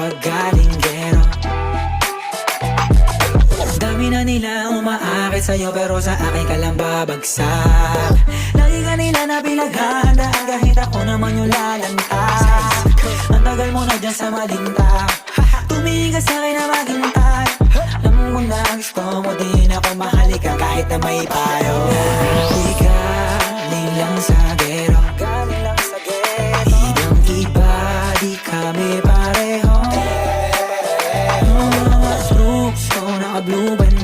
paggalinggero. Dami na nila umaakit sa'yo pero sa akin ka lang babagsak. Lagi ka nila na pinaghahandaan kahit ako naman yung lalantad. Ang tagal mo na dyan sa malinta, tumingin ka sa'kin na maghintay. Alam mo na gusto mo din ako mahalika kahit na may payo. Di galing lang sa gero, ibang iba, di kami pareho. Mga troops ko naka-blue band